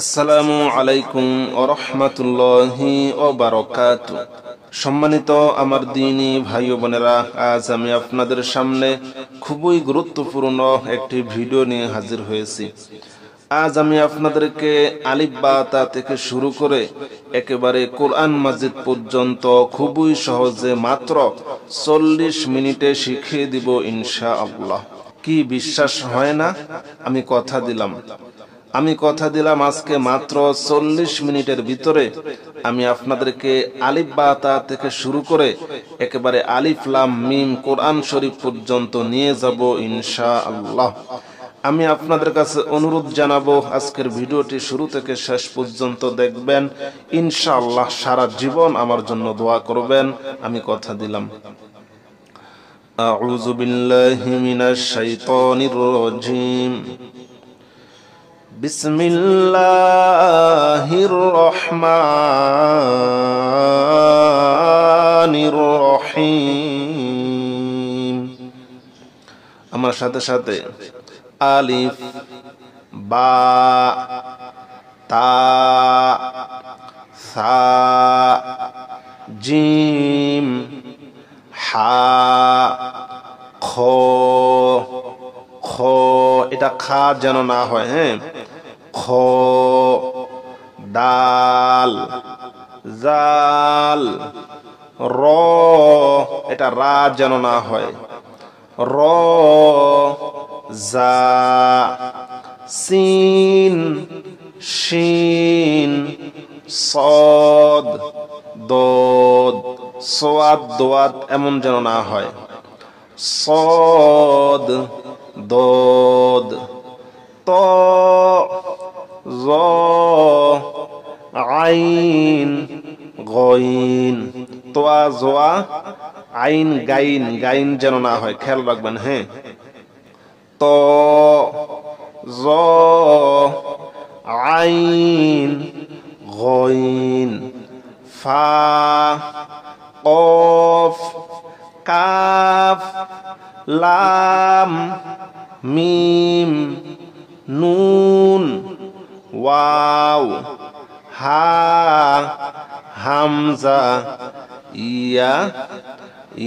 আসসালামু আলাইকুম ওয়া রাহমাতুল্লাহি ওয়া বারাকাতুহু। সম্মানিত আমার দ্বীনী ভাই ও বোনেরা, আজ আমি আপনাদের সামনে খুবই গুরুত্বপূর্ণ একটি ভিডিও নিয়ে হাজির হয়েছি। আজ আমি আপনাদেরকে আলিফ বা তা থেকে শুরু করে একেবারে কোরআন মাজিদ পর্যন্ত খুবই সহজে মাত্র 40 মিনিটে শিখিয়ে দিব ইনশাআল্লাহ। কি বিশ্বাস হয় না? আমি কথা দিলাম আজকে মাত্র 40 মিনিটের ভিতরে আমি আপনাদেরকে আলিফ বা তা থেকে শুরু করে একেবারে আলিফ লাম মিম কোরআন শরীফ পর্যন্ত নিয়ে যাব ইনশাআল্লাহ। আমি আপনাদের কাছে অনুরোধ জানাবো, আজকের ভিডিওটি শুরু থেকে শেষ পর্যন্ত দেখবেন ইনশাআল্লাহ। সারা জীবন আমার জন্য দোয়া করবেন, আমি কথা দিলাম। আউযু বিল্লাহি মিনাশ শাইতানির রাজীম। বিসমিল্লাহির রহমানির রহিম। আমার সাথে সাথে আলিফ বা তা সা জিম হা খ খ, এটা খা যেন না হয়, হ্যাঁ। খ, দাল, জাল, র, এটা রা যেন না হয়, র, জা, সিন, শিন, সদ, দদ, সোয়াদ, দোয়াদ এমন যেন না হয়, সদ, দদ, ত, জ, আইন, গইন, তোয়া জোয়া আইন গাইন, গাইন যেন না হয়, খেয়াল রাখবেন, হ্যাঁ। ত, জ, আইন, গইন, ফা, কফ, কাফ, লাম, মিম, নুন, ওয়াও, হা, হামজা, ইয়া,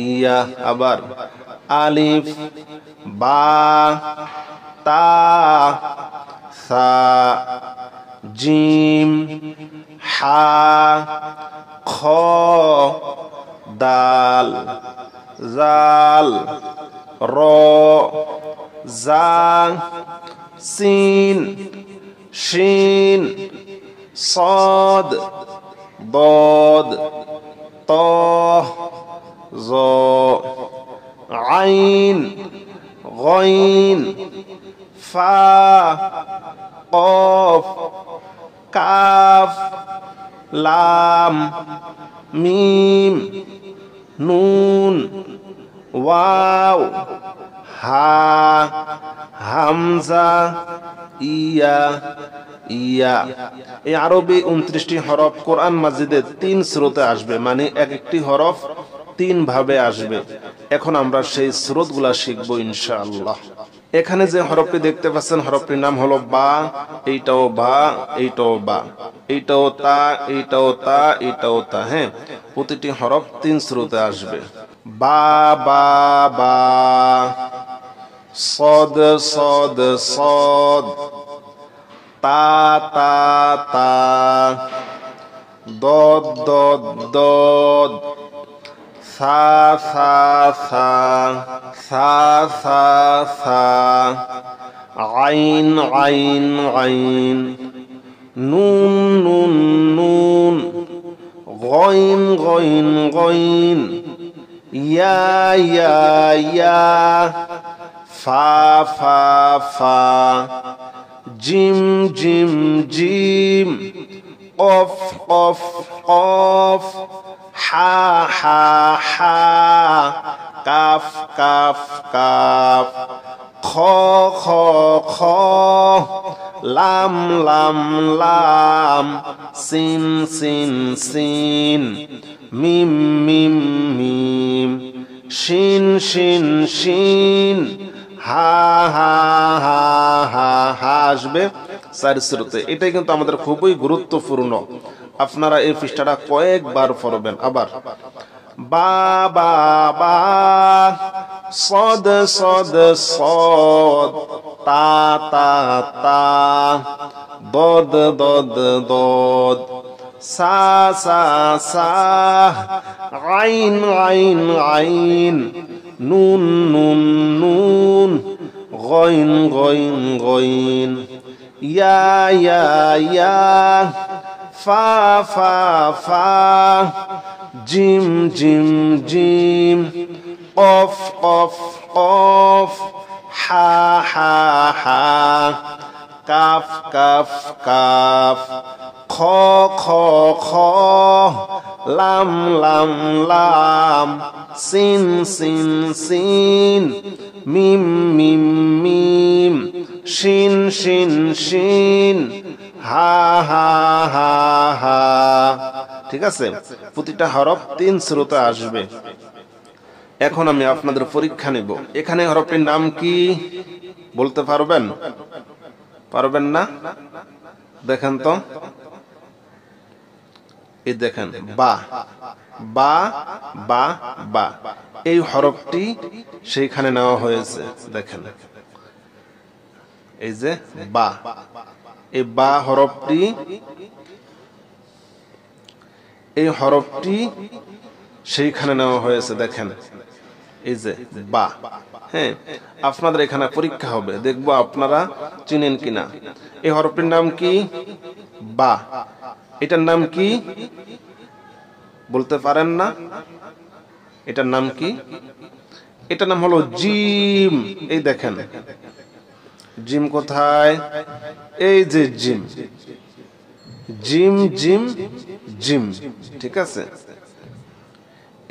ইয়া, আবার আলিফ বা তা সা জিম হা খ দাল জাল র জা সিন শিন সদ দদ ত জ আইন গইন ফা কফ কাফ লাম মিম নুন ওয়াও হা হামজা ইয়া, ইয়া। এই আরবি 29টি হরফ কোরআন মাজিদের 3 স্রোতে আসবে, মানে এক একটি হরফ 3 ভাবে আসবে। এখন আমরা সেই স্রোতগুলা শিখবো ইনশাআল্লাহ। এখানে যে হরফটি দেখতে পাচ্ছেন, হরফটির নাম হলো বা। এইটাও বা, এইটাও বা, এইটাও তা, এইটাও তা, এইটাও তা, হ্যাঁ। প্রতিটি হরফ 3 স্রোতে আসবে। বা বা বা, সদ সদ সদ, তা তা তা, দদ দদ দদ, সা সা সা, সা সা সা, আইন আইন আইন, নুন নুন নুন, গইন গইন গইন, ইয়া ইয়া ইয়া, ফা ফা ফা, জিম জিম জিম, কফ কফ কফ, হা হা হা, কাফ কাফ কাফ, খ খ খ, লাম লাম লাম, সিন সিন সিন, মিম মিম মিম, শিন শিন শিন, হা হা হা হা হা আসবে, 4 শুরুতে। এটাই কিন্তু আমাদের খুবই গুরুত্বপূর্ণ। আপনারা এই পৃষ্ঠাটা কয়েকবার পড়বেন। আবার বা বা বা, সদ সদ সদ, তা তা তা, দদ দদ দদ, সা সা সা, আইন আইন আইন, নুন নুন নুন, গইন গইন গইন, ইয়া ইয়া ইয়া, ফা ফা ফা, জিম জিম জিম, কফ কফ কফ, হা হা হা, কাফ কাফ কাফ, খ খ খ, লাম লাম লাম, সিন সিন সিন, মিম মিম মিম, শিন শিন শিন, হা হা হা হা। ঠিক আছে, প্রতিটা হরফ 3 শুরুতে আসবে। এখন আমি আপনাদের পরীক্ষা নেব। এখানে হরফটির নাম কি বলতে পারবেন? পারবেন না? দেখেন তো, এই দেখেন বা বা বা বা, এই হরফটি সেইখানে নেওয়া হয়েছে। দেখেন এই যে বা, এই বা হরফটি, এই হরফটি সেইখানে নেওয়া হয়েছে। দেখেন এই যে বা। হ্যাঁ, আপনাদের এখানে পরীক্ষা হবে, দেখবো আপনারা চিনেন কিনা। এই হরফটির নাম কি? বা। এটার নাম কি বলতে পারেন না? এটার নাম কি? এটার নাম হলো জিম। এই দেখেন জিম কোথায়? এই যে জিম, জিম জিম জিম। ঠিক আছে,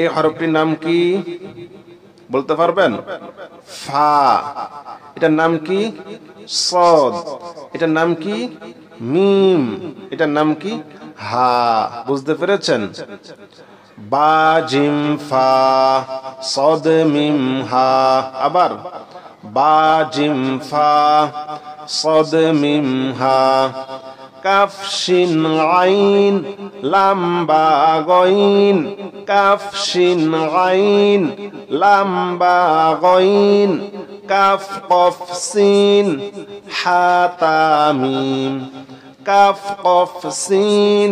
এই হরফটির নাম কি বলতে পারবেন? ফা। এটার নাম কি? সদ। এটার নাম কি? মিম। এটার নাম কি? হা। বুঝতে পেরেছেন? বা জিম ফা, সদ মিম হা। আবার বা জিম ফা, সদ মিম হা, কাফ শিন আইন, লাম বা গইন, কাফ শিন আইন, লাম বা গইন, কাফ কফ সিন, হা তা মিম, কাফ কফ সিন,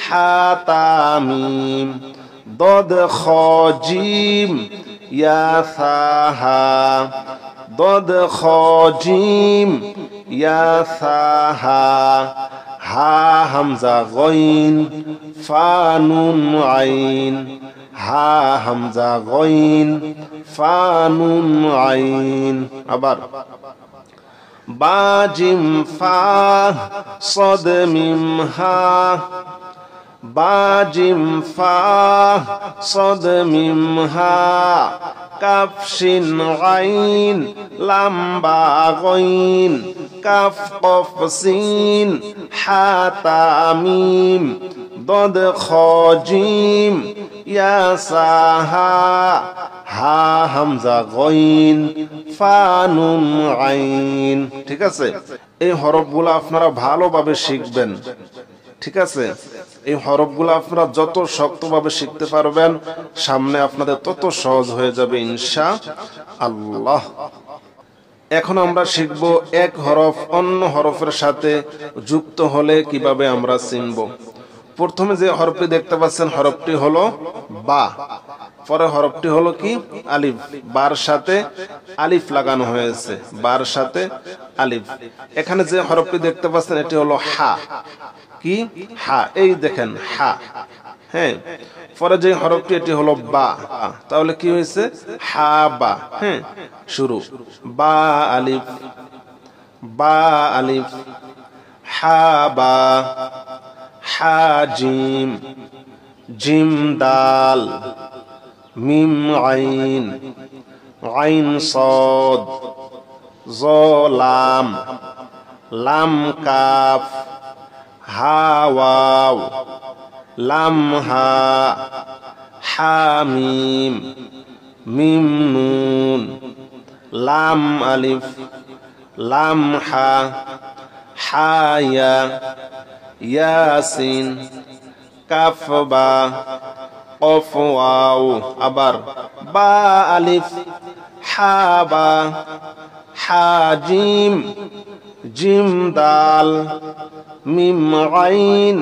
হা তা মিম, দদ খ জিম, ইয়া সা হা, দদ খ জিম, ইয়া সা হা, হা হামজা গইন, ফা নুন আইন, হা হামজা গইন, ফা নুন আইন। আবার বা জিম ফা, সদ মিম হা, বা জিম ফা, সদ মিম হা, কাফ শিন আইন, লাম বা গইন, কাফ কফ সিন, হা তা মিম, দদ খ জিম, ইয়া সা হা, হা হামজা গইন, ফা নুন আইন। ঠিক আছে, এই হরফগুলো আপনারা ভালোভাবে শিখবেন। ঠিক আছে, এই হরফগুলো আপনারা যত শক্তভাবে শিখতে পারবেন, সামনে আপনাদের তত সহজ হয়ে যাবে ইনশাআল্লাহ। এখন আমরা শিখব এক হরফ অন্য হরফের সাথে যুক্ত হলে কিভাবে আমরা চিনব। প্রথমে যে হরফটি দেখতে পাচ্ছেন, হরফটি হলো বা। পরে হরফটি হলো কি? আলিফ। বার সাথে আলিফ লাগানো হয়েছে, বার সাথে আলিফ। এখানে যে হরফটি দেখতে পাচ্ছেন এটি হলো হা। কি? হা। এই দেখেন হা। হ্যাঁ, পরে যে হরফটি এটি হলো বা। তাহলে কি হয়েছে? হা বা। হ্যাঁ, শুরু বা আলিফ, বা আলিফ, হা বা, হা জিম, জিম দাল, মিম আইন, আইন সদ, জ লাম, লাম কাফ, হা ওয়াও, লাম হা, হা মিম, মিম নুন, লাম আলিফ, লাম হা, হায়া ইয়াসিন কাফ বা কফ ওয়াও আবার বা আলিফ হা বা হাজিম জিম দাল মিম আইন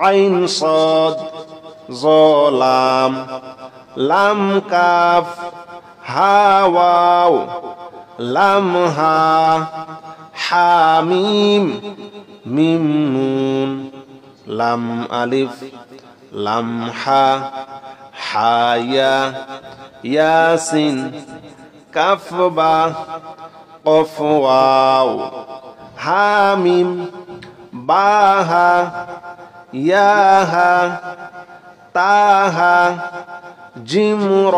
আইন সাদ লাম লাম কাফ হা ওয়াও লাম হা হামিম মিম নুন লাম আলিফ লাম হা হায়া ইয়াসিন কাফ বা কফ ওয়াও হামিম বাহা ইয়াহা তাহা জিম র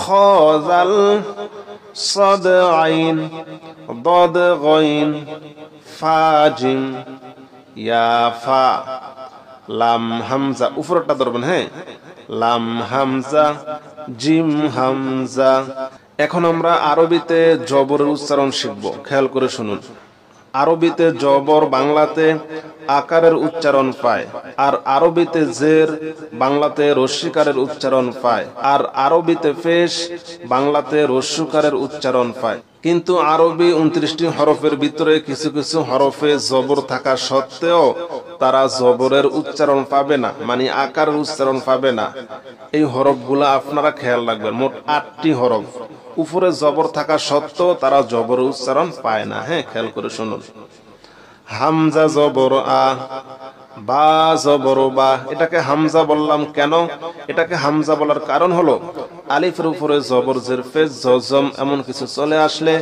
খজাল صاد عين ضاد غين ফাজিম ইয়া ফা লাম হামজা উপরটা ধরবেন হ্যাঁ লাম হামজা জিম হামজা। এখন আমরা আরবিতে জবরের উচ্চারণ শিখব, খেয়াল করে শুনুন। আরবিতে জবর বাংলাতে আকারের উচ্চারণ পায়, আর আরবিতে জের বাংলাতে রস্যিকারের উচ্চারণ পায়, আর আরবিতে পেশ বাংলাতে রস্যকারের উচ্চারণ পায়। কিন্তু আরবি 29টি হরফের ভিতরে কিছু কিছু হরফে জবর থাকা সত্ত্বেও তারা জবরের উচ্চারণ পাবে না, মানে আকারের উচ্চারণ পাবে না। এই হরফগুলা আপনারা খেয়াল রাখবেন। মোট 8টি হরফ, উপরে জবর থাকা সত্ত্বেও তারা জবরের উচ্চারণ পায় না। হ্যাঁ, খেয়াল করে শুনুন। হামজা জবর আ, বা জবর বা। এটাকে হামজা বললাম কেন? এটাকে হামজা বলার কারণ হলো আলিফের উপরে জবর জের পেশ জজম এমন কিছু চলে আসলে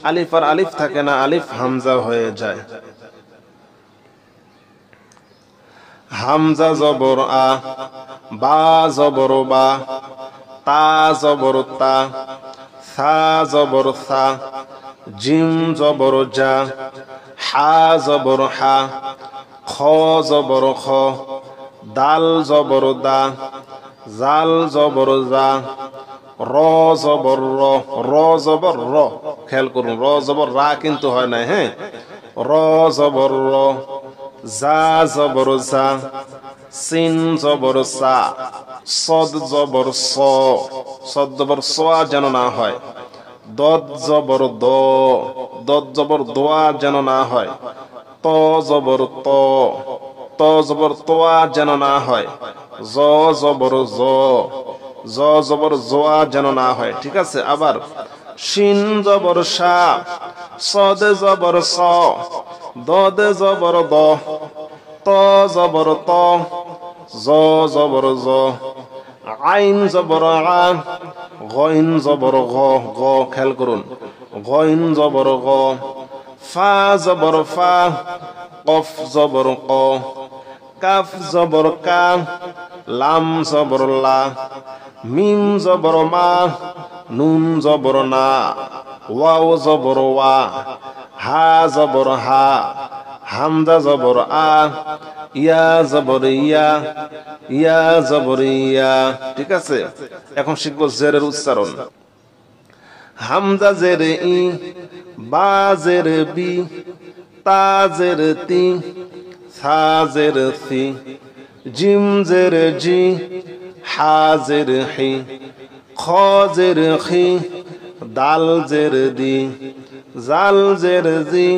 আলিফ আর আলিফ থাকে না, আলিফ হামজা হয়ে যায়। হামজা জবর আ, বা জবর বা, তা জবর তা, সা জবর সা, জিম জবর জা, হা জবর হা, খ জবর খ, দাল জবর দা, জাল জবর জা, র জবর র, র জবর র। খেয়াল করুন, র জবর রা কিন্তু হয় না। হ্যাঁ, র জবর র, জা জবর জা, সিন জবর সা, সদ জবর স, সদ জবর সোয়া যেন না হয়। দদ জবর দ, দদ জবর দোয়া যেন না হয়। ত জবর ত, ত জবর তোয়া যেন না হয়। জ জবর জ, জ জবর জোয়া যেন না হয়। ঠিক আছে। আবার শিন জবর সা, সদ জবর স, দদ জবর দ, ত জবর ত, জ জবর জ, আইন জবর আ, গইন জবর গ, গ। খেয়াল করুন, গইন জবর গ, ফা জবর ফা, কফ জবর ক, কাফ জবর কা, লাম জবর লা, মিম জবর মা, নুন জবর না, ওয়াও জবর ওয়া, হা জবর হা, হামজা জবর আ, ইয়া জবর ইয়া, ইয়া জবর ইয়া। ঠিক আছে। এখন শিখবো জেরের উচ্চারণ। হামজা জেরে ই, বা জেরে বি, তা জেরে তি, সা জেরে সি, জিম জেরে জি, হা জেরে হি, খ জেরে খি, দাল জেরে দি, জাল জেরে জি,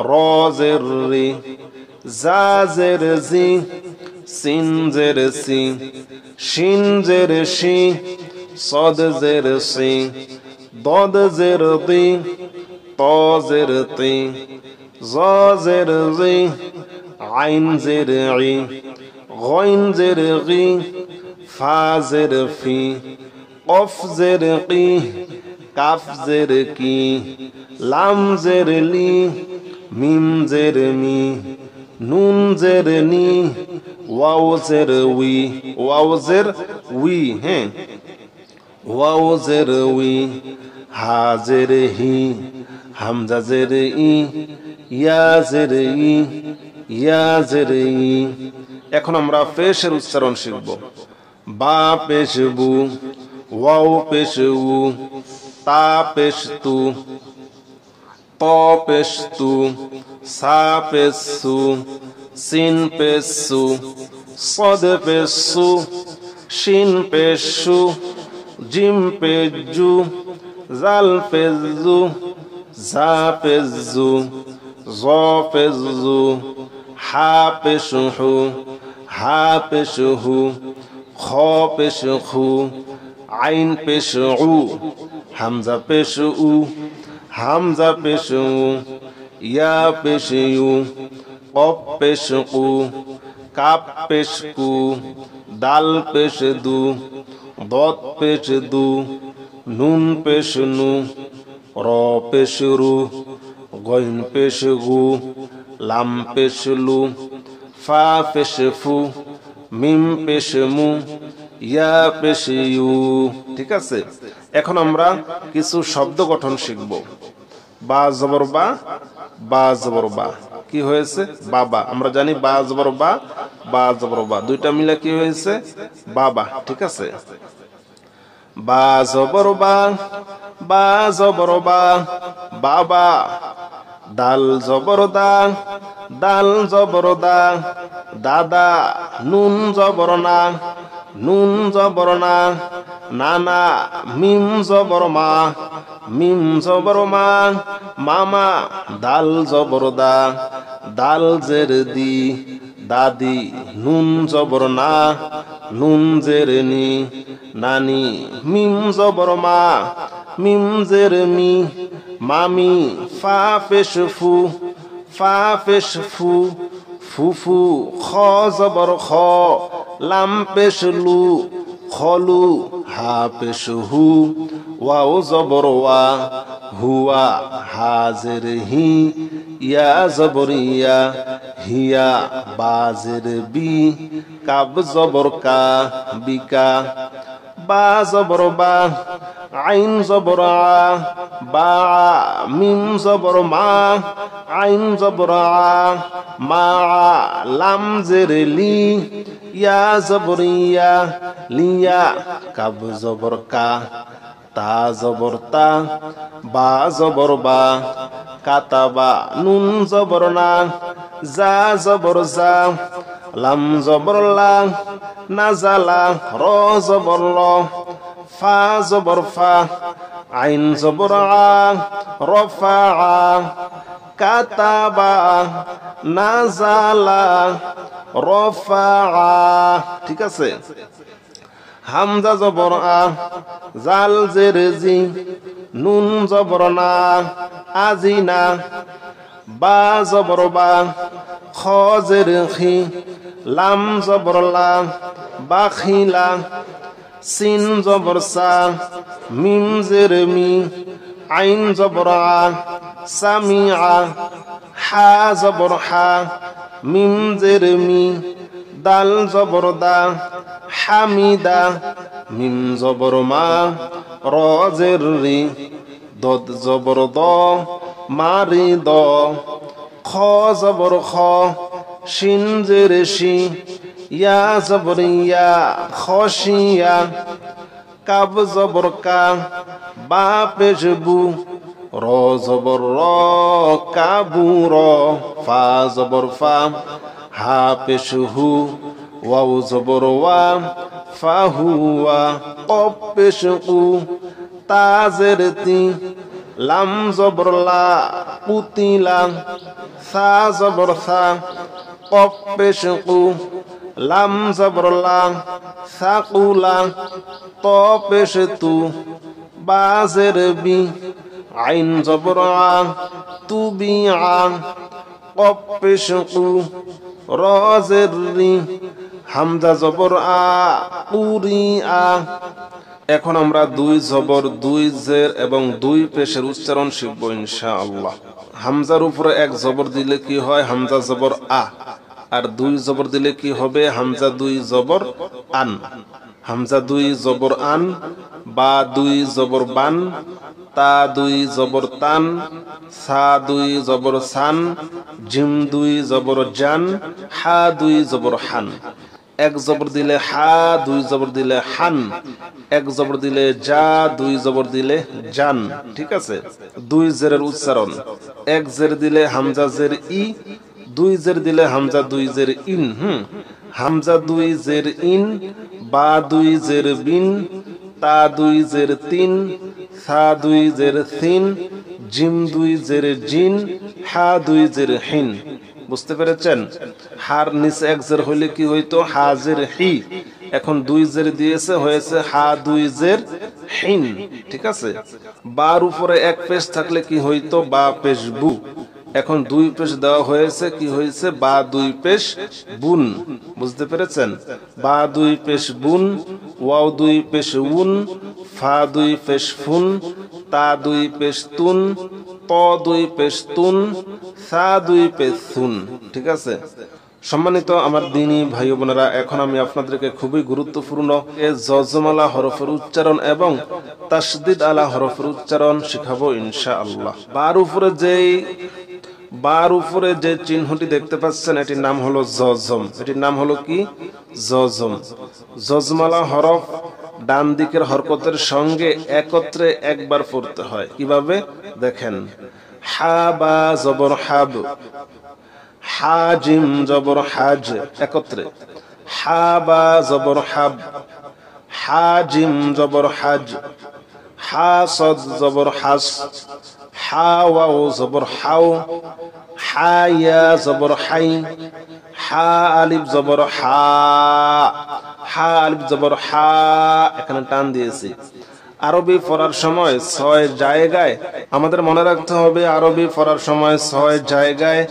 র জেরে রি, জা জেরে জি, সিন জেরে সি, শিন জেরে শি, সদ জেরে সি, দদ জেরে দি, ত জেরে তি, জ জেরে জি, আইন জেরে ই, গইন জেরে গি, ফা জেরে ফি, কফ জেরে কি, কাফ জেরে কি, লাম জেরে লি, মিম জেরে মি, নুন জেরে নি, ওয়াও জেরে উই, ওয়াও জের উই। হ্যাঁ, ওয়াও জেরে উই, হা জেরে হি, হামজা জেরে ই, ইয়া জেরে ই, ইয়া জেরে ই। এখন আমরা পেশের উচ্চারণ শিখব। বা পেশ বু, ওয়াও পেশ উ, তা পেশ তু, ত পেশ তু, সা পেশ সু, সিন পেশ সু, সদ পেশ সু, শিন পেশ সু, জিম পেশ জু, জাল পেশ জু, জা পেশ জু, জ পেশ জু, হা পেশ হু, হা পেশ হু, খ পেশ খু, আইন পেশ উ, হামজা পেশ উ, হামজা পেশ উ, ইয়া পেশ ইউ, কফ পেশ কু, কাপ পেশ কু, দাল পেশ দু, দত পেশ দু, নুন পেশ নু, র পেশ রু, গইন পেশ গু, লাম পেশ লু, ফা পেশ ফু, মিম পেশ মু, ইয়া পেশ ইউ। ঠিক আছে, এখন আমরা কিছু শব্দ গঠন শিখব। বা জবর বা, বা জবর বা কি হয়েছে? বাবা। আমরা জানি বা জবর বা, বা জবর বা, দুইটা মিলে কি হয়েছে? বাবা। ঠিক আছে, বা জবর বা, বা জবর বা, বাবা। দাল জবর দা, দাল জবর দা, দাদা। নুন জবর না, নুন জবর না, নানা। মিম জবর মা, মিম জবর মা, মামা। দাল জবর দা, দাল জের দি, দাদি। নুন জবর না, নুন জের নি, নানি। মিম জবর মা, মিম জের মি, মামি। ফা পেশ ফু, ফা পেশ ফু, ফুফু। খ জবর খ, লাম পেশ লু, খলু। হা পেশ হু, ওয়াও জবর ওয়া, হুয়া। হাজের হি, ইয়া জবর ইয়া, হিয়া। বাজের বি, কাব জবর কা, বিকা। বা জবর বা, আইন জবর আ, বা। মিম জবর মা, আইন জবর আ, মা। লাম জের লি, ইয়া জবর ইয়া, লিয়া। কাব জবর কা, তা জবর তা, বা জবর বা, কাতাবা। নুন জবর না, জা জবর জা, লাম জবর লা, নাজালা। র জবর র, ফা জবর ফা, আইন জবর আ, রফা। কাতাবা, নাজালা, রফা। ঠিক আছে, হামজা জবর আ, জাল জের জি, নুন জবর না, আজিনা। বা জবর বা, খ জের খি, লাম জবর লা, বাখিলা। সিন জবর সা, মিম জের মি, আইন জবর আ, সামিআ। হা জবর হা, মিম জের মি, দাল জবর দা, হামিদা। মিম জবর মা, র জের রি, দদ জবর দ, মারি দ। খ জবর খ, শিন জের শি, ইয়া জবর ইয়া, খশিয়া। কাব জবর কা, বা পেশ বু, র জবর র, কাবু র। ফা জবর ফা, হা পেশ হু, ওয়াও জবর ওয়া, ফাহুয়া। কফ পেশ কু, তা জের তি, লাম জবর লা, কুতিলা। সা জবর সা, কফ পেশ কু, লাম জবর লা, সাকুলা। ত পেশ তু, বা জের বি, আইন জবর আ, তুবিআ। কফ পেশ কু, র জের রি, হামজা জবর আ, উরিআ। এখন আমরা দুই জবর, দুই জের এবং দুই পেশের উচ্চারণ শিখব ইনশাআল্লাহ। হামজার উপরে এক জবর দিলে কি হয়? হামজা জবর আ। আর দুই জবর দিলে কি হবে? হামজা দুই জবর আন। হামজা দুই জবর আন, বা দুই জবর বান, তা দুই জবর তান, সা দুই জবর সান, জিম দুই জবর জান, হা দুই জবর হান। এক জবর দিলে হা, দুই জবর দিলে হান, এক জবর দিলে যা, দুই জবর দিলে জান। ঠিক আছে, দুই জেরের উচ্চারণ, এক জের দিলে হামজা জের ই, দুই জের দিলে হামজা দুই জের ইন। হামজা দুই জের ইন, বা দুই জের বিন, তা দুই জের তিন, সা দুই জের সিন, জিম দুই জের জিন, হা দুই জের হিন। বুঝতে পেরেছেন? হার নিচে এক জের হইলে কি হইতো? হাজের হি। এখন দুই জের দিয়েছে, হয়েছে হা দুই জের হিন। ঠিক আছে, বার উপরে এক পেশ থাকলে কি হইতো? বা পেশ বু। এখন দুই পেশ দেওয়া হয়েছে, কি হয়েছে? বা দুই পেশ বুন। বুঝতে পেরেছেন? বা দুই পেশ বুন, ওয়াও দুই পেশ উন, ফা দুই পেশ ফুন, তা দুই পেশ তুন, ত দুই পেশ তুন, সা দুই পেশ সুন। ঠিক আছে, সম্মানিত আমার দ্বীনী ভাই বোনেরা, এখন আমি আপনাদেরকে খুবই গুরুত্বপূর্ণ জজমালা হরফের উচ্চারণ এবং তাসদিদ আলা হরফের উচ্চারণ শিখাবো ইনশাআল্লাহ। বার উপরে যে চিহ্নটি দেখতে পাচ্ছেন, এটির নাম হলো জজম। এটির নাম হলো কি? জজম। জজমালা হরফ ডান দিকের হরকতের সঙ্গে একত্রে একবার পড়তে হয়। কিভাবে? দেখেন, হা বা জবর হাব, হা জিম জবর হাজ, একত্রে হা বা জবর হাব, হা জিম জবর হাজ, হা সদ জবর হাস, হা ওয়াও জবর হাও, হা ইয়া জবর হাই, হা আলিফ জবর হা, হা আলিফ জবর হা, এখানে টান দিয়েছি। আরবি পড়ার সময় ৬ জায়গায় আমাদের মনে রাখতে হবে, আরবি পড়ার সময় ৬ জায়গায়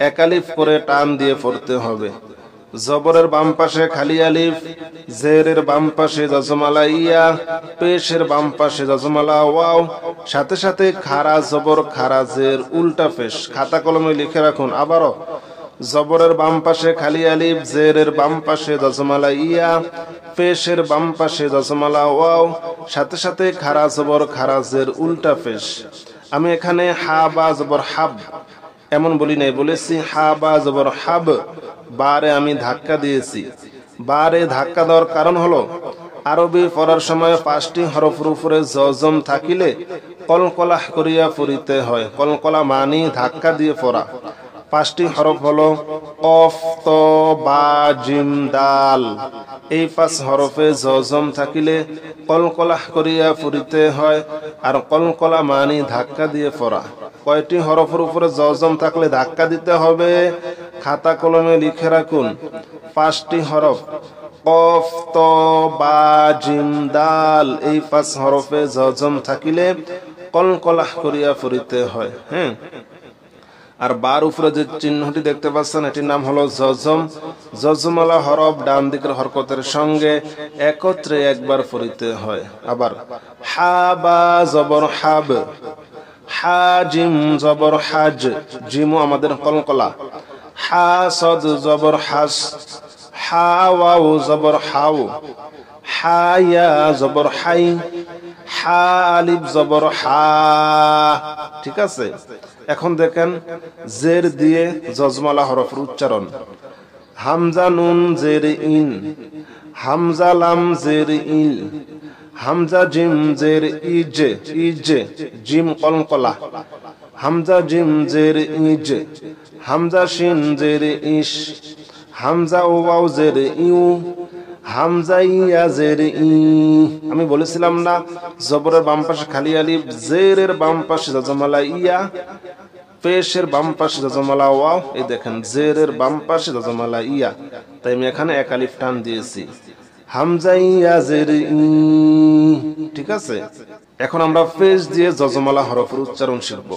এক আলিফ করে টান দিয়ে পড়তে হবে। জবরের বাম পাশে খালি আলিফ, জেরের বাম পাশে জজমালা ইয়া, পেশের বাম পাশে জজমালা ওয়াও, সাথে সাথে খারা জবর খারা জের উল্টা পেশ। খাতা কলমে লিখে রাখুন। আবারও, জবরের বাম পাশে খালি আলিফ, জেরের বাম পাশে জজমালা ইয়া, পেশের বাম পাশে জজমালা ওয়াও, সাথে সাথে খারা জবর খারা জের উল্টা পেশ। আমি এখানে হা বা জবর হাব এমন বলি নাই, বলেছি হা বা জবর হাব। বারে আমি ধাক্কা দিয়েছি। বারে ধাক্কা দেওয়ার কারণ হলো, আরবি পড়ার সময় ৫টি হরফের উপরে জজম থাকিলে কলকলাহ করিয়া পড়িতে হয়। কলকলা মানি ধাক্কা দিয়ে পড়া। ৫টি হরফ হলো কফ, ত, বা, জিম, দাল। এই ৫ হরফে জজম থাকিলে কলকলাহ করিয়া পড়িতে হয়, আর কলকলা মানি ধাক্কা দিয়ে পড়া। কয়টি হরফের উপরে জজম থাকলে ধাক্কা দিতে হবে? খাতা কলমে লিখে রাখুন। ৫টি হরফ, কফ, ত, বা, জিম, দাল। এই ৫ হরফে জজম থাকিলে কলকলাহ করিয়া পড়িতে হয়। হ্যাঁ, আর বার উপরে যে চিহ্নটি দেখতে পাচ্ছেন, এটির নাম হলো জজম। জজমালা হরফ ডান দিকের হরকতের সঙ্গে একত্রে একবার পড়িতে হয়। আবার হা বা জবর হাব, হা জিম জবর হাজ, জিমও আমাদের কলকলা। হা সদ জবর হাস, হা ওয়াও জবর হাও, হা ইয়া জবর হাই, হা আলিফ জবর হা। ঠিক আছে, এখন দেখেন জের দিয়ে জজমালা হরফের উচ্চারণ। হামজা নুন জের ইন, হামজা লাম জের ইল, হামজা জিম জের ইজ, ইজ জিম কলকলা, হামজা জিম জের ইজ, হামজা শিন জের ইশ, হামজা ওয়াও জের ইউ, হামজা ইয়া জের ই। আমি বলেছিলাম না, জবরের বাম পাশে খালি আলিফ, জেরের বাম পাশে জজমালা ইয়া, পেশের বাম পাশে জজমালা ওয়াও। এই দেখেন, জেরের বাম পাশে জজমালা ইয়া, তাই আমি এখানে এক আলিফ টান দিয়েছি। হামজা ইয়া জের ই। ঠিক আছে, এখন আমরা পেশ দিয়ে জজমালা হরফের উচ্চারণ শিখব।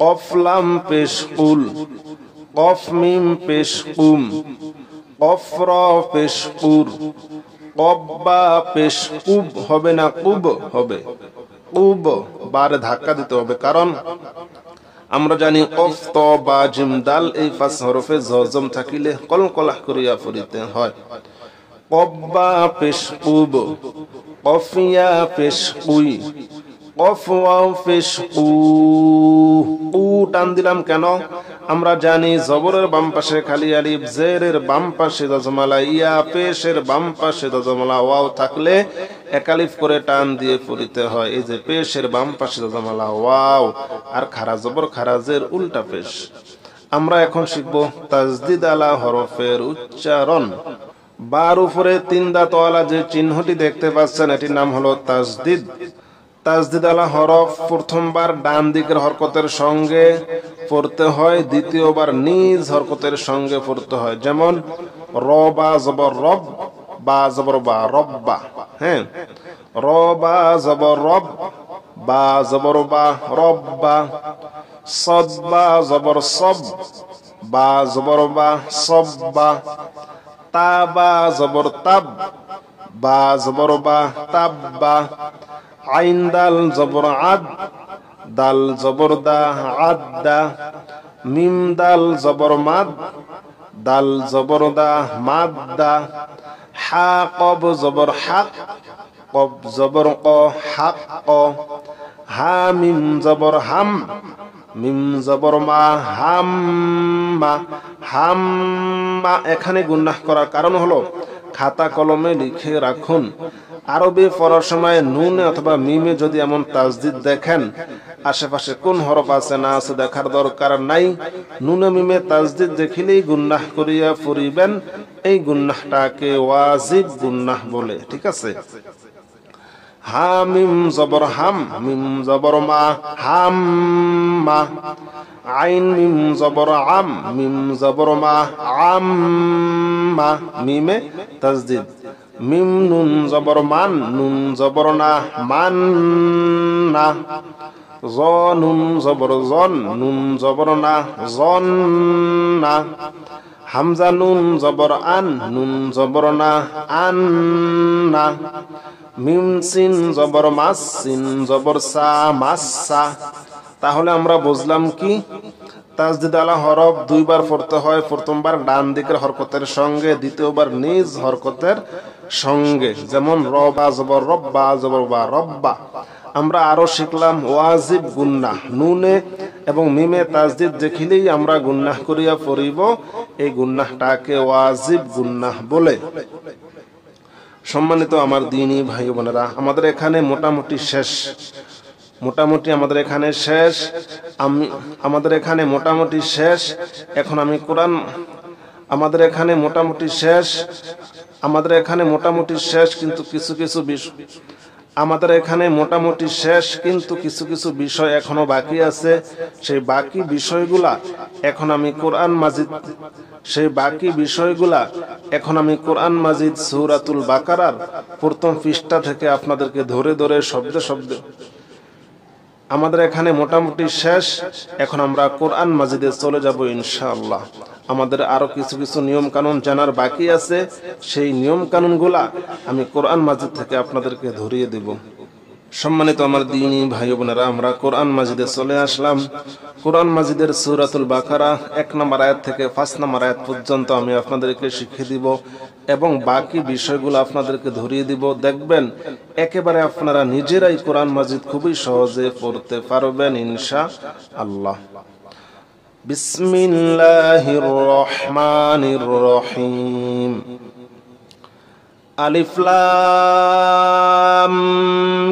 কফ লাম পেশ কুল, কফ মিম পেশ কুম, কফ র পেশ কুর, কফ বা পেশ কুব হবে না, কুব হবে। কুব বারে ধাক্কা দিতে হবে, কারণ আমরা জানি কফ, ত, বা, জিম, দাল এই ৫ হরফে জজম থাকিলে কলকলাহ করিয়া পড়িতে হয়। কফ বা পেশ কুব, কফিয়া পেশ কুই, কফ ওয়াও পেশ উ, উ টান দিলাম কেন? আমরা জানি জবরের বাম পাশে খালি আলিফ, জেরের বাম পাশে দজমালা ইয়া, পেশের বাম পাশে দজমালা ওয়াও থাকলে এক আলিফ করে টান দিয়ে পড়িতে হয়। এই যে পেশের বাম পাশে দজমালা ওয়াও আর খারা জবর খারাজের উল্টা পেশ। আমরা এখন শিখব তাজদিদ আলা হরফের উচ্চারণ। বার উপরে 3 দাঁতওয়ালা যে চিহ্নটি দেখতে পাচ্ছেন এটির নাম হলো তাজদিদ। তাজদিদ আলা হরফ প্রথমবার ডান দিকের হরকতের সঙ্গে পড়তে হয়, দ্বিতীয়বার নিজ হরকতের সঙ্গে পড়তে হয়। যেমন র বা জবর রব, বা জবর বা, রব্বা। হ্যাঁ, র বা জবর রব, বা জবর বা, রব্বা। সদ বা জবর সব, বা জবর বা, সব্বা। তা বা জবর তাব, বা জবর বা, তাব্বা। আইন দাল জবর আদ, দাল জবর দা, আদ্দা। মিম দাল জবর মাদ, দাল জবর দা, মাদ্দা। হা কব জবর হাক, কব জবর ক, হাক ক। হা মিম জবর হাম, মিম জবর মা, হাম্মা, হাম্মা। এখানে গুনাহ করার কারণ হলো খাতা কলমে লিখে রাখুন। আরবি পড়ার সময় নুনে অথবা মিমে যদি এমন তাজদিদ দেখেন, আশেপাশে কোন হরফ আছে না আছে দেখার দরকার নাই। নুনে মিমে তাজদিদ দেখিলেই গুনাহ করিয়া পড়িবেন। এই গুনাহটাকে ওয়াজিব গুনাহ বলে। ঠিক আছে? হা মিম জবর হাম, মিম জবর মা, হাম্মা। আইন মিম জবর আম, মিম জবর মা, আম্মা। মিমে তাজদিদ। মিম নুন জবর মান, নুন জবর না, মান্না। জ নুন জবর জন, নুন জবর না, জন্না। হামজা নুন জবর আন, নুন জবর না, আন্না। মিম সিন জবর মাস, সিন জবর সা, মাসসা। তাহলে আমরা বুঝলাম কি? তাজদিদ আলা হরফ 2 বার পড়তে হয়। প্রথমবার ডান দিকের হরকতের সঙ্গে, দ্বিতীয়বার নিজ হরকতের সঙ্গে। যেমন র বা জবর রব, বা জবর বা, রব্বা। আমরা আরো শিখলাম ওয়াজিব গুনাহ। নুনে এবং মিমে তাজদিদ দেখিলেই আমরা গুনাহ করিয়া পড়িব। এই গুনাহটাকে ওয়াজিব গুনাহ বলে। সম্মানিত আমার দ্বীনী ভাই বোনেরা, আমাদের এখানে মোটামুটি শেষ। মোটামুটি আমাদের এখানে শেষ। আমাদের এখানে মোটামুটি শেষ। এখন আমি কোরআন, আমাদের এখানে মোটামুটি শেষ। আমাদের এখানে মোটামুটি শেষ, কিন্তু কিছু কিছু বিষয়, আমাদের এখানে মোটামুটি শেষ, কিন্তু কিছু কিছু বিষয় এখনো বাকি আছে। সেই বাকি বিষয়গুলা এখন আমি কোরআন মাজিদ, সেই বাকি বিষয়গুলা এখন আমি কোরআন মাজিদ সূরাতুল বাকারার প্রথম পৃষ্ঠা থেকে আপনাদেরকে ধরে ধরে শব্দে শব্দে, আমাদের এখানে মোটামুটি শেষ। এখন আমরা কোরআন মাজিদে চলে যাব ইনশাআল্লাহ। আমাদের আরো কিছু কিছু নিয়ম কানুন জানার বাকি আছে। সেই নিয়ম কানুনগুলা আমি কোরআন মাজিদ থেকে আপনাদেরকে ধরিয়ে দেব। সম্মানিত আমার দ্বীনী ভাই বোনেরা, আমরা কোরআন মাজিদে চলে আসলাম। কোরআন মাজিদের সূরাতুল বাকারা 1 নম্বর আয়াত থেকে 5 নম্বর আয়াত পর্যন্ত আমি আপনাদেরকে শিখিয়ে দিব এবং বাকি বিষয়গুলো আপনাদেরকে ধরিয়ে দিব। দেখবেন একেবারে আপনারা নিজেরাই কোরআন মাজিদ খুবই সহজে পড়তে পারবেন ইনশাআল্লাহ। বিসমিল্লাহির রহমানির রহিম। আলিফ লাম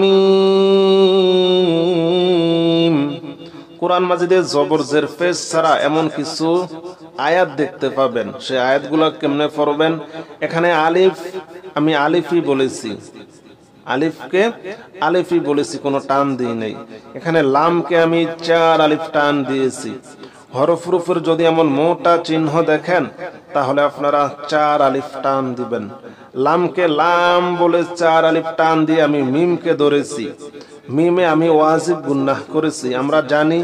মিম। কোরআন মাজিদে জবর জের পেশ ছাড়া এমন কিছু আয়াত দেখতে পাবেন। সেই আয়াতগুলো কেমনে পড়বেন? এখানে আলিফ আমি আলিফই বলেছি, আলিফকে আলিফই বলেছি, কোনো টান দিই নাই। এখানে লামকে আমি 4 আলিফ টান দিয়েছি। হরফের উপর যদি এমন মোটা চিহ্ন দেখেন তাহলে আপনারা 4 আলিফ টান দিবেন। লামকে লাম বলে 4 আলিফ টান দিয়ে আমি মিমকে ধরেছি। মিমে আমি ওয়াজিব গুনাহ করেছি। আমরা জানি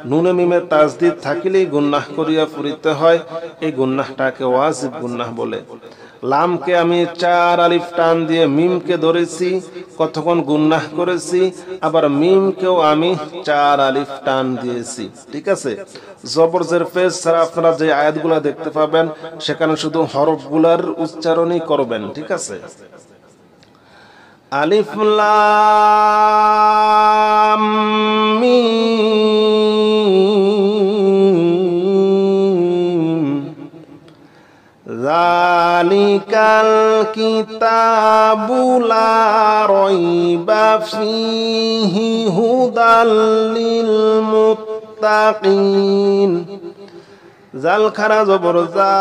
নুনে মিমে তাজদিদ থাকিলেই গুনাহ করিয়া পড়িতে হয়। এই গুনাহটাকে ওয়াজিব গুনাহ বলে। লামকে আমি 4 আলিফ টান দিয়ে মিমকে ধরেছি, কতক্ষণ গুনাহ করেছি। আবার মিমকেও আমি 4 আলিফ টান দিয়েছি। ঠিক আছে? জবর জের পেশ ছাড়া আপনারা যে আয়াতগুলো দেখতে পাবেন সেখানে শুধু হরফগুলার উচ্চারণই করবেন। ঠিক আছে? আলিফ লাম মিম যালিকাল কিতাবু লা রাইবা ফীহি হুদাল লিল মুত্তাকিন। জাল খারা জবর জা,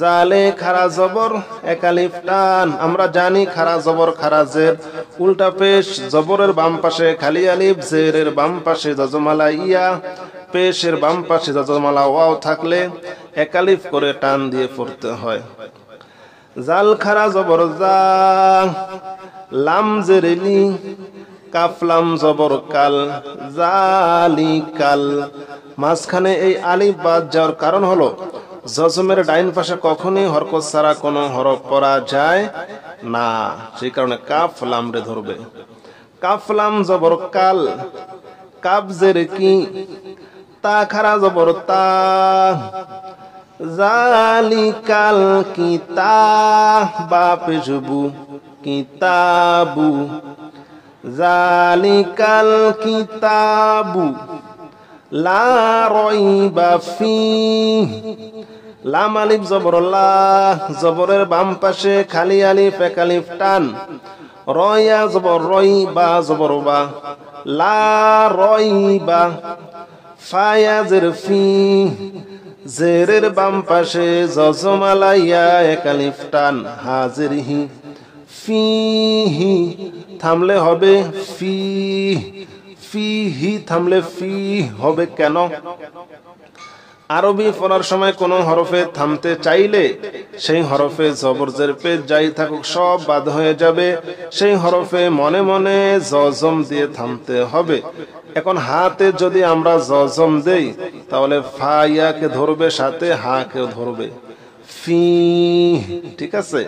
জালে খারা জবর এক আলিফ টান। আমরা জানি খারা জবর খারা জের, উল্টা পেশ জবরের বাম পাশে খালি আলিফ, জেরের বাম পাশে যজমালা ইয়া, পেশের বাম পাশে যজমালা ওয়াও থাকলে এক আলিফ করে টান দিয়ে পড়তে হয়। জাল খারা জবর জা, লাম জের লি, কাফ লাম জবর কাল, জালিকাল। মাঝখানে এই আলিফ বাদ যাওয়ার কারণ হলো জজমের ডাইন পাশে কখনই হরকত ছাড়া কোনো হরফ পড়া যায় না, সেই কারণে কাফ লাম রে ধরবে। কাফ লাম জবর কাল, কাফ জের কি, তা খারা জবর তা, জালিকাল কিতাবা পেশবু কিতাবু, জালিকাল কিতাবু লা রাইবা ফীহি। লাম আলিফ জবর লা, জবরের বাম পাশে খালি আলিফ এক আলিফ টান। রয়া জবর রই, বা জবর বা, লা রাইবা। ফায়া জের ফি, জেরের বাম পাশে যজমালা ইয়া এক আলিফ টান। হাজির হি, ফিহি থামলে হবে ফি, ফিহি থামলে ফি হবে কেন? আরবি পড়ার সময় কোন হরফে থামতে চাইলে সেই হরফে জবর জের পেশ যাই থাকুক সব বাদ হয়ে যাবে, সেই হরফে মনে মনে জজম দিয়ে থামতে হবে। এখন হাতে যদি আমরা জজম দেই তাহলে ফা ইয়াকে ধরবে, সাথে হা কেও ধরবে, ফি। ঠিক আছে,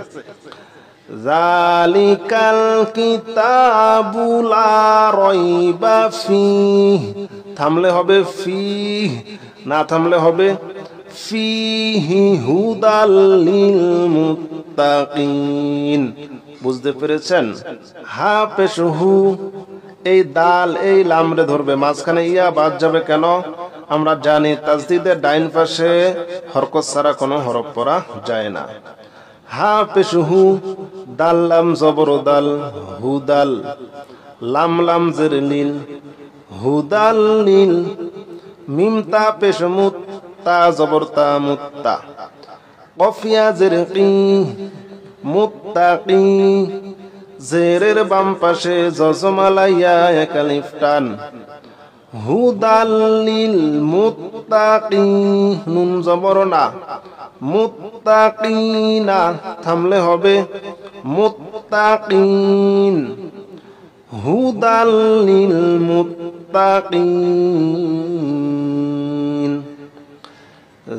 জালিকাল কিতাবু লা রাইবা ফীহি, থামলে হবে ফি, না থামলে হবে ফীহি হুদাল লিল মুত্তাকিন। বুঝতে পেরেছেন? হা পেশ হু, এই দাল এই লাম রে ধরবে, মাঝখানে ইয়া বাদ যাবে কেন? আমরা জানি তাজদীদের ডাইন পাশে হরকত ছাড়া কোনো হরফ পড়া যায় না। হা পেশ হু, দাল লাম জবর দাল, হুদাল, লাম লাম জের লিল, হুদাল লিল। মিম তা পেশ মুত, তা জবর তা, মুত্তা। কফিয়া জের কি, মুত্তাকি, জেরের বাম পাশে যজমালা ইয়া এক আলিফ টান। হুদাল লিল মুত্তাকি, নুন জবর না, মুত্তাকিনা থামলে হবে মুত্তাকিন, হুদাল লিল মুত্তাকিন।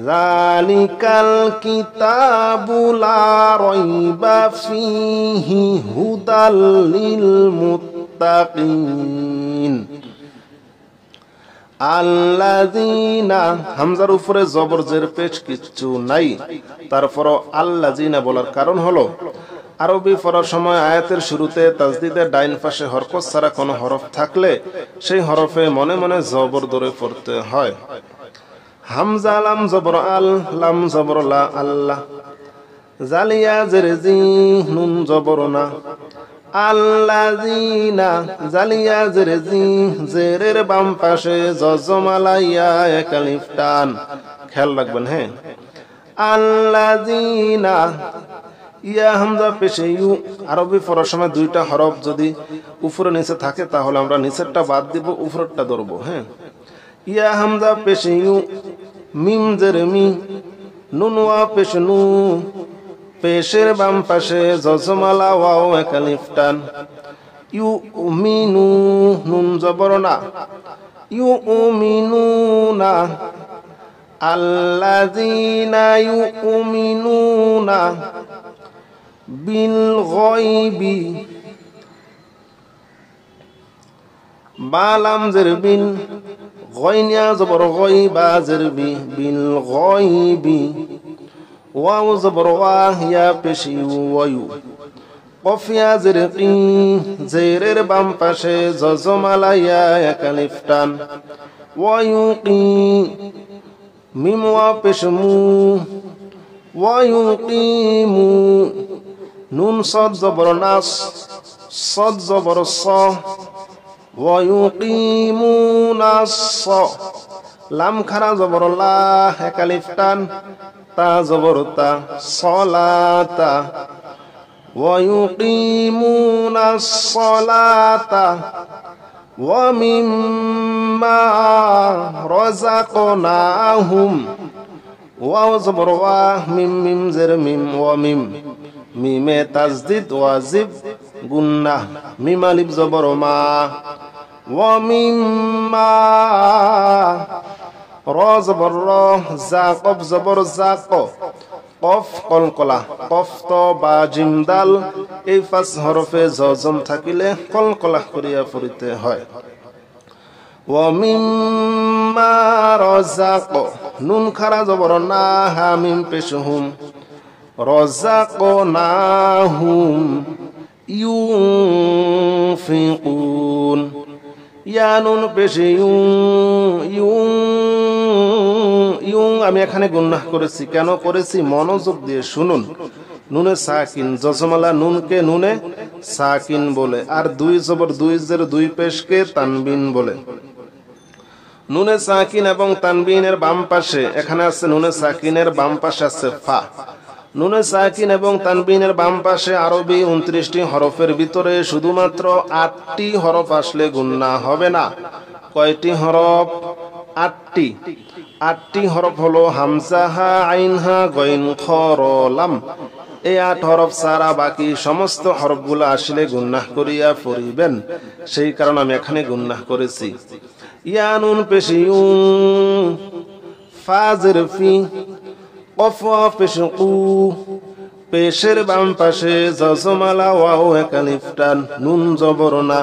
যালিকাল কিতাবু লা রাইবা ফীহি হুদাল লিল মুত্তাকিন। আল্লাযিনা, হামজার উপরে জবর জের পেশ কিচ্ছু নাই, তারপরও আল্লাযিনা বলার কারণ হলো আরবি পড়ার সময় আয়াতের শুরুতে তাজদীদের ডাইন পাশে হরকত ছাড়া কোনো হরফ থাকলে সেই হরফে মনে মনে জবর ধরে পড়তে হয়। হামজা লাম জবর আল, লাম জবর লা, আল্লাহ। জালিয়া জের জি, নুন জবর না, আল্লাযিনা, জালিয়া জের জি, জেরের বাম পাশে যজমালা ইয়া এক আলিফ টান। খেয়াল রাখবেন, হ্যাঁ। আল্লাযিনা, ইয়া হামজা পেশে ইউ। আরবি পড়ার সময় দুইটা হরফ যদি উপরে নিচে থাকে তাহলে আমরা নিচেরটা বাদ দিব, উপরেরটা ধরবো, হ্যাঁ। ইয়া হামজা পেশে ইউ, মিম জের মি, নুন ওয়া পেশ নু, পেশের বাম পাশে যজমালা ওয়াও এক আলিফ টান। ইউ মিনু, নুন জবর না, ইউ মিনু না। আল্লাযিনা ইউমিনুনা বিল গায়বি, বালাম জের বিন, গয়নিয়া জবর গয়, বা জের বি, বিল গায়বি। ওয়াও জবর ওয়া, ইয়া পেশি ওয়ায়ু, কফিয়াজের কি জেরের বাম পাশে জজমালাইয়া এক আলিফ টান ওয়ায়ুকি মিম ওয়া পেশ মু ওয়ায়ুকিমু নুন সদ জবর নাস সদ জবর স ওয়ায়ুকিমুনাস লাম খারা জবর লা এক আলিফ টান তা জবর তা সলাতা ওয়ায়ুকিমুনাস সলাতা ওয়া মিম্মা রাযাকনাহুম ওয়াও জবর ওয়া মিম মিম জের মিম ওয়া মিম মিমে তাজদিদ ওয়াজিব গুন্নাহ মিম আলিফ জবর মা ওয়া মিম্মা রা জবর রা জা কফ জবর জা কফ কলকলা কফ তো বা জিম দাল এই পাঁচ হরফে জজম থাকিলে কলকলা করিয়া পড়িতে হয় ওয়া মিম্মা রাযাক নুন খারা জবর না হা মিম পেশ হুম রাযাকনাহুম ইউনফিকুন ইয়া নুন পেশ ইউং আমি এখানে গুনাহ করেছি কেন করেছি মনোযোগ দিয়ে শুনুন নুনে সাকিন জজমালা নুনকে নুনে সাকিন বলে আর দুই জবর দুই জের দুই পেশকে তানবিন বলে নুনে সাকিন এবং তানবিনের বাম পাশে এখানে আছে নুনে সাকিনের বাম পাশে আছে ফা নুনে সাকিন এবং তানবিনের বাম পাশে আরবি 29টি হরফের ভিতরে শুধুমাত্র 8টি হরফ আসলে গুনাহ হবে না কয়টি হরফ 8টি হরফ হলো হামজা হা আইন হা গইন খ র লাম এই 8 হরফ ছাড়া বাকি সমস্ত হরফগুলো আসলে গুনাহ করিয়া পড়িবেন সেই কারণে আমি এখানে গুনাহ করেছি ইয়া নুন পেশ ইউ ফা জের ফি কফ পেশ কু পেশের বাম পাশে জজমালা ওয়াও এক আলিফ টান নুন জবর না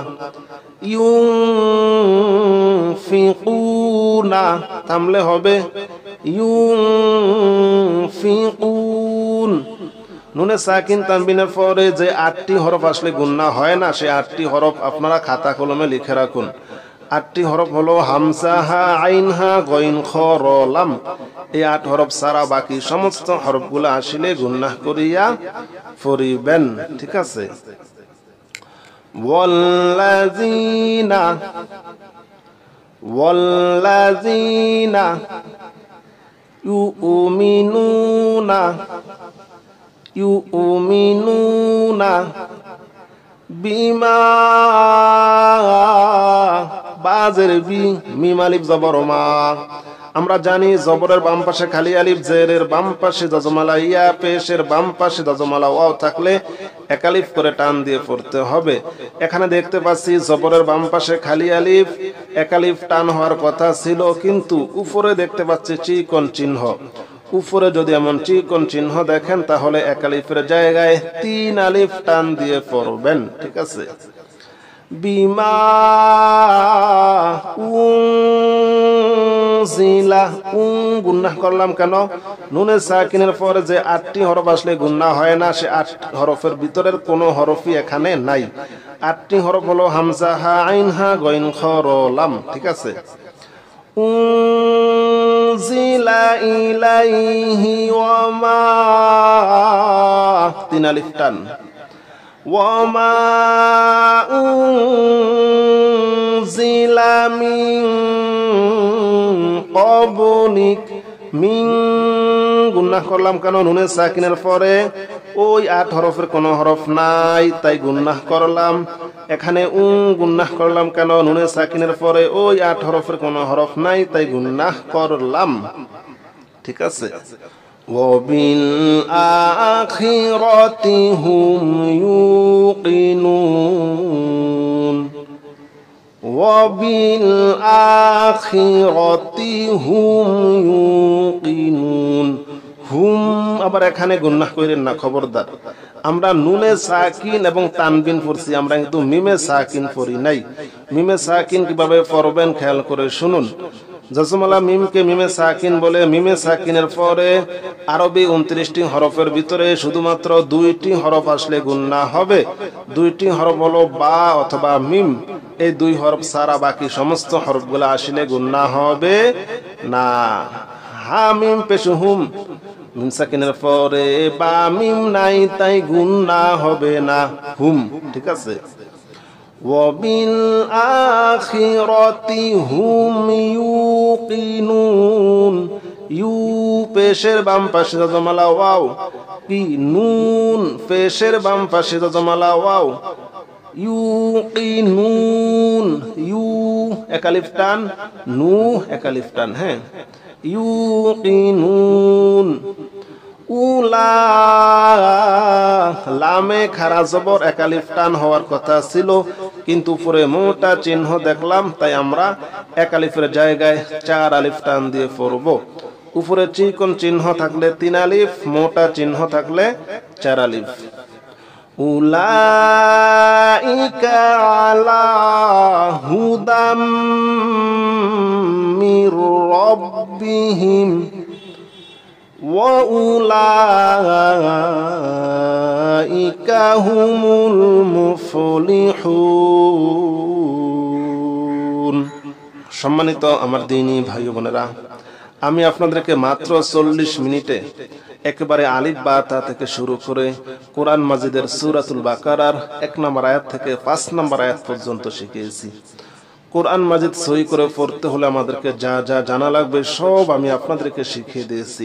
ইউনফিকুনা থামলে হবে ইউনফিকুন নুনে সাকিন তানবিনের পরে যে 8টি হরফ আসলে গুনাহ হয় না সেই 8টি হরফ আপনারা খাতা কলমে লিখে রাখুন 8টি হরফ হলো হামজা হা আইন হা গইন খ র লাম এই 8 হরফ ছাড়া বাকি সমস্ত হরফগুলো আসলে গুনাহ করিয়া পড়িবেন ঠিক আছে ওয়াল্লাযীনা ইউমিনুনা বিমা বাজের বি মিম আলিফ জবর মা আমরা জানি জবরের বাম পাশে খালি আলিফ জেরের বাম পাশে জজমালা ইয়া পেশের বাম পাশে জজমালা ওয়াও থাকলে এক আলিফ করে টান দিয়ে পড়তে হবে এখানে দেখতে পাচ্ছি জবরের বাম পাশে খালি আলিফ এক আলিফ টান হওয়ার কথা ছিল কিন্তু উপরে দেখতে পাচ্ছি চিকন চিহ্ন উপরে যদি এমন চিকন চিহ্ন দেখেন তাহলে এক আলিফের জায়গায় 3 আলিফ টান দিয়ে পড়বেন ঠিক আছে বিমা উনজিলা গুনাহ করলাম কেন নুনে সাকিনের পরে যে 8টি হরফ আসলে গুনাহ হয় না সে 8 হরফের ভিতরের কোনো হরফই এখানে নাই 8টি হরফ হলো হামজা হা আইন হা গইন খ র লাম ঠিক আছে উনজিলা ইলাইহি ওয়া মা 3 আলিফ টান ওয়ামা উনজিলা মিন ক্বাবলিক মিন গুনাহ করলাম কেন নুনে সাকিনের পরে ওই 8 হরফের কোনো হরফ নাই তাই গুনাহ করলাম এখানে গুনাহ করলাম কেন নুনে সাকিনের পরে ওই 8 হরফের কোনো হরফ নাই তাই গুনাহ করলাম ঠিক আছে وبالآخرة هم يوقنون وبالآخرة هم يوقنون হুম আবার এখানে গুনাহ করেন না খবরদার আমরা নুনে সাকিন এবং তানবিন পড়ছি আমরা কিন্তু মিমে সাকিন পড়ি নাই মিমে সাকিন কিভাবে পড়বেন খেয়াল করে শুনুন জজমালা মিমকে মিমে সাকিন বলে। মিমে সাকিনের পরে আরবি 29টি হরফের ভিতরে শুধুমাত্র 2টি হরফ আসলে গুনাহ হবে। 2টি হরফ হলো বা অথবা মিম। এই 2 হরফ ছাড়া বাকি সমস্ত হরফগুলো আসলে গুনাহ হবে না। হা মিম পেশ হুম, মিম সাকিনের পরে বা মিম নাই তাই গুনাহ হবে না। হুম, ঠিক আছে। ওয়াবিল আখিরাতি হুম ইউকিনুন। ইউ পেশের বাম পাশে জজমালা ওয়াও, কি নুন পেশের বাম পাশে জজমালা ওয়াও। ইউকিনুন, ইউ এক আলিফ টান, নু এক আলিফ টান। হ্যাঁ, ইউকিনুন। উলা লামে খারা জবর এক আলিফ টান হওয়ার কথা ছিল, কিন্তু উপরে মোটা চিহ্ন দেখলাম, তাই আমরা এক আলিফের জায়গায় 4 আলিফ টান দিয়ে পড়ব। উপরে চিকন চিহ্ন থাকলে 3 আলিফ, মোটা চিহ্ন থাকলে 4 আলিফ। উলাইকা আলা হুদাম মির রাব্বিহিম ওয়া উলাইকা হুমুল মুফলিহুন। সম্মানিত আমার দ্বীনী ভাই বোনেরা, আমি আপনাদেরকে মাত্র 40 মিনিটে একেবারে আলিফ বা তা থেকে শুরু করে কোরআন মাজিদের সূরাতুল বাকারার 1 নম্বর আয়াত থেকে 5 নম্বর আয়াত পর্যন্ত শিখিয়েছি। কোরআন মাজিদ সহি করে পড়তে হলে আমাদেরকে যা যা জানা লাগবে সব আমি আপনাদেরকে শিখিয়ে দিয়েছি।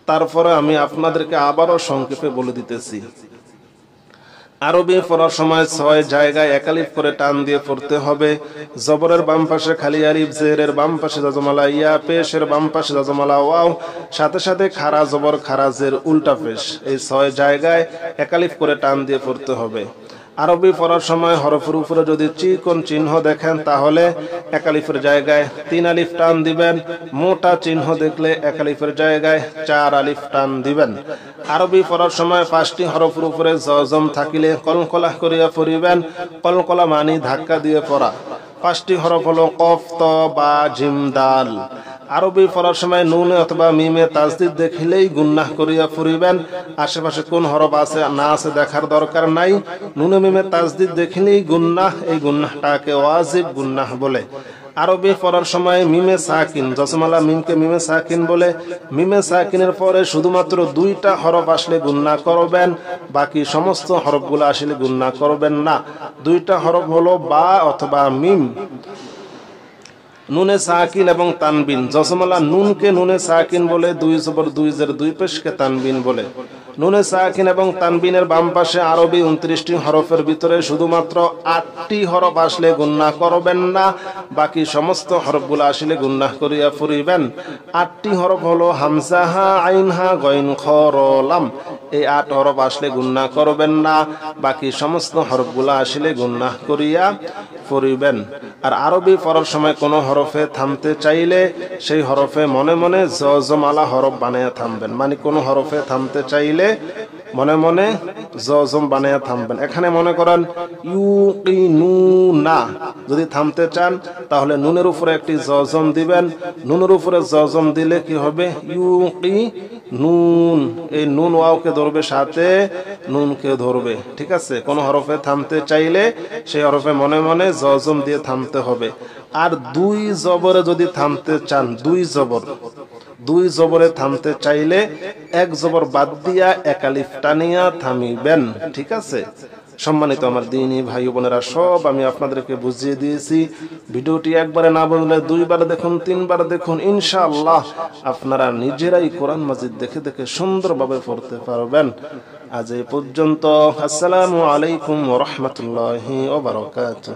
তারপরে আমি আপনাদেরকে আবারও সংক্ষেপে বলে দিতেছি। আরবি পড়ার সময় 6 জায়গায় এক আলিফ করে টান দিয়ে পড়তে হবে। জবরের বাম পাশে খালি আলিফ, জেরের বাম পাশে জজমালা ইয়া, পেশের বাম পাশে জজমালা ওয়াও, সাথে সাথে খারা জবর খারা জের উল্টা পেশ। এই 6 জায়গায় এক আলিফ করে টান দিয়ে পড়তে হবে। আরবি পড়ার সময় হরফের উপরে যদি চিকন চিহ্ন দেখেন তাহলে এক আলিফের জায়গায় 3 আলিফ টান দিবেন। মোটা চিহ্ন দেখলে এক আলিফের জায়গায় 4 আলিফ টান দিবেন। আরবি পড়ার সময় 5টি হরফের উপরে জজম থাকিলে কলকলা করিয়া পড়িবেন। কলকলা মানি ধাক্কা দিয়ে পড়া। 5টি হরফ হলো কফ, ত, বা, জিম, দাল। আরবি পড়ার সময় নুনে অথবা মিমে তাজদিদ দেখিলেই গুনাহ করিয়া পড়িবেন। আশেপাশে কোন হরফ আছে না আছে দেখার দরকার নাই। নুনে মিমে তাজদিদ দেখিলেই গুনাহ, এই গুনাহটাকে ওয়াজিব গুনাহ বলে। আরবি পড়ার সময় মিমে সাকিন, জজমালা মিমকে মিমে সাকিন বলে। মিমে সাকিনের পরে শুধুমাত্র 2টা হরফ আসলে গুনাহ করবেন, বাকি সমস্ত হরফগুলো আসলে গুনাহ করবেন না। 2টা হরফ হলো বা অথবা মিম। নুনে সাকিন এবং তানবিন, জজমালা নুনকে নুনে সাকিন বলে, 2 জবর 2 জের 2 পেশকে তানবিন বলে। নুনে সাকিন এবং তানবিনের বাম পাশে আরবি 29টি হরফের ভিতরে শুধুমাত্র 8টি হরফ আসলে গুনাহ করবেন না, বাকি সমস্ত হরফগুলো আসলে গুনাহ করিয়া পড়িবেন। 8টি হরফ হলো হামজা, হা, আইন, হা, গইন, খ, র, লাম। এই 8 হরফ আসলে গুনাহ করবেন না, বাকি সমস্ত হরফগুলো আসলে গুনাহ করিয়া পড়িবেন। আর আরবি পড়ার সময় কোনো হরফে থামতে চাইলে সেই হরফে মনে মনে জজমালা হরফ বানায়া থামবেন। মানে কোনো হরফে থামতে চাইলে মনে মনে জজম বানায়া থামবেন। এখানে মনে করেন ইউকিনুনা, যদি থামতে চান তাহলে নুনের উপরে একটি জজম দিবেন। নুনের উপরে জজম দিলে কি হবে? ইউকিনুন। এই নুন ওয়াওকে ধরবে, সাথে নুনকে ধরবে। ঠিক আছে? কোন হরফে থামতে চাইলে সেই হরফে মনে মনে জজম দিয়ে থামতে হবে। আর 2 জবরে যদি থামতে চান, 2 জবরে থামতে চাইলে 1 জবর বাদ দিয়া 1 আলিফ টানিয়া থামিবেন। ঠিক আছে? সম্মানিত আমার দ্বীনী ভাই বোনেরা, সব আমি আপনাদেরকে বুঝিয়ে দিয়েছি। ভিডিওটি একবারে না বুঝলে 2 বার দেখুন, 3 বার দেখুন। ইনশাআল্লাহ আপনারা নিজেরাই কোরআন মাজিদ দেখে দেখে সুন্দরভাবে পড়তে পারবেন। আজ এই পর্যন্ত। আসসালামু আলাইকুম ওয়া রাহমাতুল্লাহি ওয়া বারাকাতুহু।